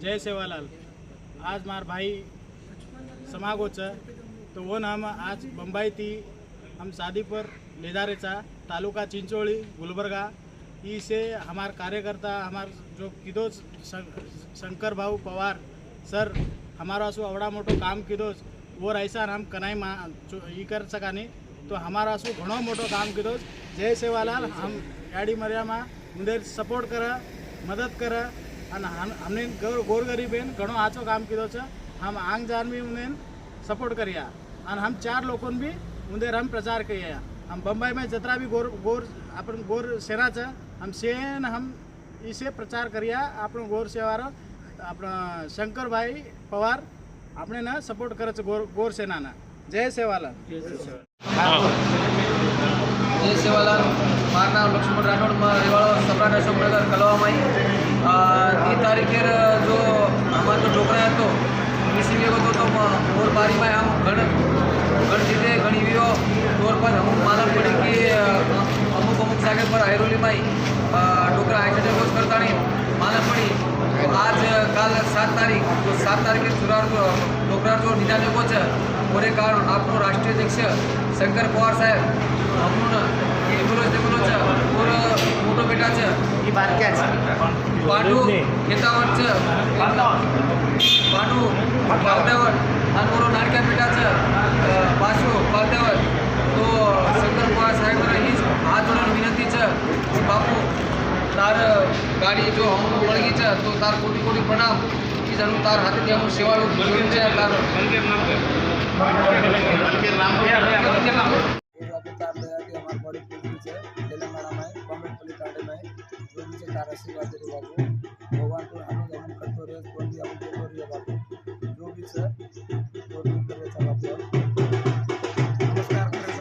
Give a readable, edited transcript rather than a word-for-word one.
जय सेवालाल। आज मार भाई समागोच तो वो हम आज बम्बई थी हम शादी पर लेदारेचा तालुका चिंचोली गुलबर्गा इसे हमार कार्यकर्ता हमार जो किदोज शंकर भाऊ पवार सर हमारा सु अवड़ा मोटो काम किदोज वो ऐसा हम कनाई ई कर सका नहीं तो हमारा सु घणो मोटो काम किदोज। जय सेवालाल। हम याडी मर्यामा मुंदे सपोर्ट करा मदद करा અને हमने गोरगरीबेन घणो आचो काम कीधो छे। हम आंग जान भी उन्हें सपोर्ट करिया और हम 4 लोगों भी उन्हें हम प्रचार किया। हम बम्बई में जतरा भी अपन गोर सेना छे हम सेन हम इसे प्रचार करिया अपन गोर सेवारो अपना शंकर भाई पवार अपने ना सपोर्ट करे छे गोर सेना ना। जय सेवालाल। जय सेवालाल। मार नाम लक्ष्मण राठोड रेवाड़ो सम्राट अशोकनगर कलवामाई। ती तारीखेर जो हमारा जो डोकरा तो मिसिंग होतो तो मोर बारी में हम गण जीते घनी वीओ तौर पर हम मालूम पड़ी कि अमुक जागे पर आयरोली माई डोकरा एक्सीडेंट रोज करता नहीं मालूम पड़ी। तो आज काल 7 तारीख तो 7 तारीखे डोकरा जो निदान को मोरे कारण आप राष्ट्रीय अध्यक्ष शंकर पवार साहेब म्हणून और मोटो बेटा पांडू खेतावत पांडू पावत्यावर आणि मोरो नाडक्या बेटा पाशू पावत्यावर तो शंकर पवार साहेब ही हाथ जोड़ने विनंती कि बापू तार गाड़ी जो हम वळगी तो तार कोटी कोटी प्रणाम कि जानू तार हाथे हम सेवा हमारे बड़ी पृथ्वी है तेलंगाना में बॉम्बे पुलिस कांडे में जो भी तार आशीर्वाद दे बाबू भगवान को हम करते रहे कौन भी हम बाबू जो भी सर